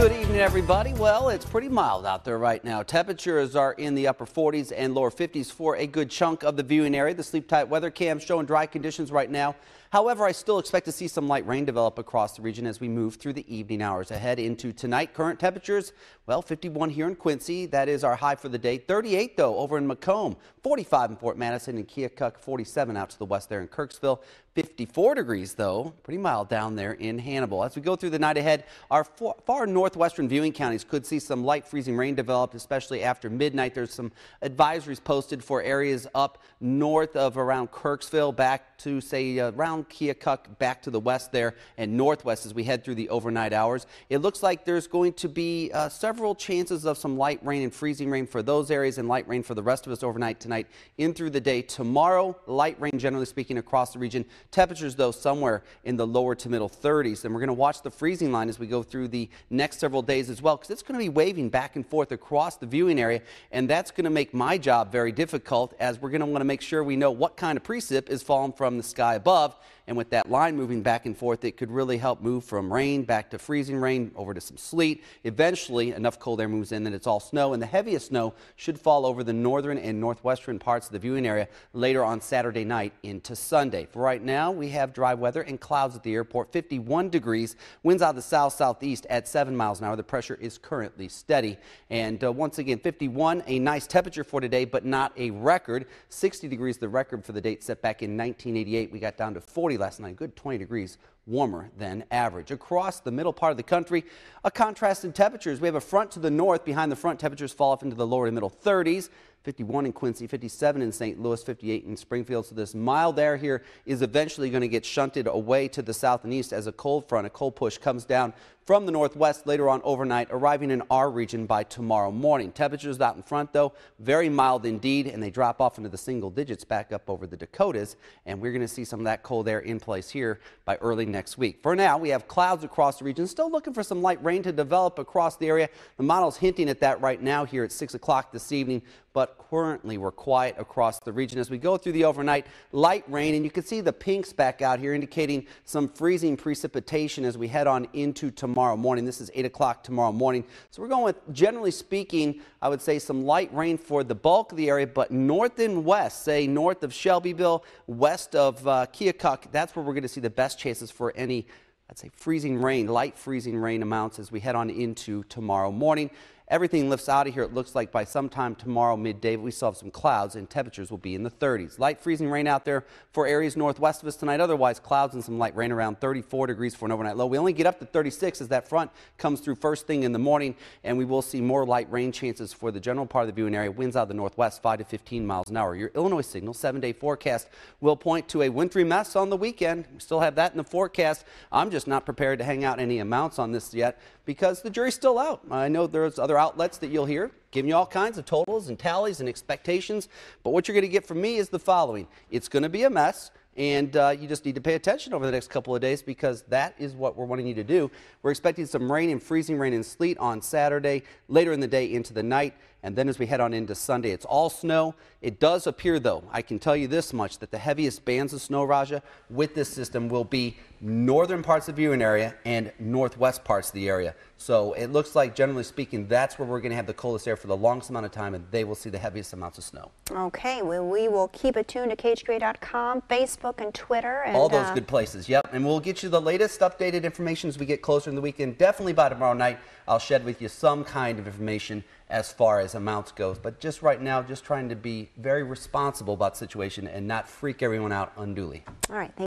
Good evening, everybody. Well, it's pretty mild out there right now. Temperatures are in the upper 40s and lower 50s for a good chunk of the viewing area. The sleep tight weather cam showing dry conditions right now. However, I still expect to see some light rain develop across the region as we move through the evening hours ahead into tonight. Current temperatures, well, 51 here in Quincy. That is our high for the day. 38, though, over in Macomb. 45 in Fort Madison and KHQA. 47 out to the west there in Kirksville. 54 degrees, though, pretty mild down there in Hannibal. As we go through the night ahead, our far northwestern viewing counties could see some light freezing rain develop, especially after midnight. There's some advisories posted for areas up north of around Kirksville, back to, say, around Keokuk, back to the west there, and northwest as we head through the overnight hours. It looks like there's going to be several chances of some light rain and freezing rain for those areas and light rain for the rest of us overnight tonight in through the day. Tomorrow, light rain, generally speaking, across the region. Temperatures, though, somewhere in the lower to middle 30s. And we're going to watch the freezing line as we go through the next several days as well, because it's going to be waving back and forth across the viewing area. And that's going to make my job very difficult, as we're going to want to make sure we know what kind of precip is falling from the sky above. And with that line moving back and forth, it could really help move from rain back to freezing rain over to some sleet. Eventually, enough cold air moves in that it's all snow, and the heaviest snow should fall over the northern and northwestern parts of the viewing area later on Saturday night into Sunday. For right now, we have dry weather and clouds at the airport. 51 degrees, winds out of the south-southeast at 7 miles an hour. The pressure is currently steady. And once again, 51, a nice temperature for today, but not a record. 60 degrees, the record for the date set back in 1988. We got down to 40 last night, good 20 degrees warmer than average. Across the middle part of the country, a contrast in temperatures. We have a front to the north. Behind the front, temperatures fall off into the lower to middle 30s. 51 in Quincy, 57 in St. Louis, 58 in Springfield. So this mild air here is eventually going to get shunted away to the south and east as a cold front, a cold push comes down from the northwest later on overnight, arriving in our region by tomorrow morning. Temperatures out in front, though, very mild indeed, and they drop off into the single digits back up over the Dakotas. And we're going to see some of that cold air in place here by early next week. For now, we have clouds across the region, still looking for some light rain to develop across the area. The model's hinting at that right now here at 6 o'clock this evening, but currently we're quiet across the region as we go through the overnight. Light rain, and you can see the pinks back out here indicating some freezing precipitation as we head on into tomorrow morning. This is 8 o'clock tomorrow morning. So we're going with, generally speaking, I would say some light rain for the bulk of the area, but north and west, say north of Shelbyville, west of Keokuk, that's where we're going to see the best chances for any, I'd say, freezing rain, light freezing rain amounts as we head on into tomorrow morning. Everything lifts out of here, it looks like, by sometime tomorrow midday. We still have some clouds, and temperatures will be in the 30s. Light freezing rain out there for areas northwest of us tonight. Otherwise, clouds and some light rain around 34 degrees for an overnight low. We only get up to 36 as that front comes through first thing in the morning, and we will see more light rain chances for the general part of the viewing area. Winds out of the northwest, 5 to 15 miles an hour. Your Illinois signal 7-day forecast will point to a wintry mess on the weekend. We still have that in the forecast. I'm just not prepared to hang out any amounts on this yet because the jury's still out. I know there's other outlets that you'll hear giving you all kinds of totals and tallies and expectations, but what you're going to get from me is the following. It's going to be a mess, and you just need to pay attention over the next couple of days because that is what we're wanting you to do. We're expecting some rain and freezing rain and sleet on Saturday, later in the day into the night, and then as we head on into Sunday, it's all snow. It does appear, though, I can tell you this much, that the heaviest bands of snow, Raja, with this system will be northern parts of the viewing area and northwest parts of the area. So it looks like, generally speaking, that's where we're going to have the coldest air for the longest amount of time, and they will see the heaviest amounts of snow. Okay, well, we will keep it tuned to KHQA.com, Facebook, and Twitter. And all those good places, yep. And we'll get you the latest updated information as we get closer in the weekend. Definitely by tomorrow night, I'll shed with you some kind of information as far as amounts goes. But just right now, just trying to be very responsible about the situation and not freak everyone out unduly. All right.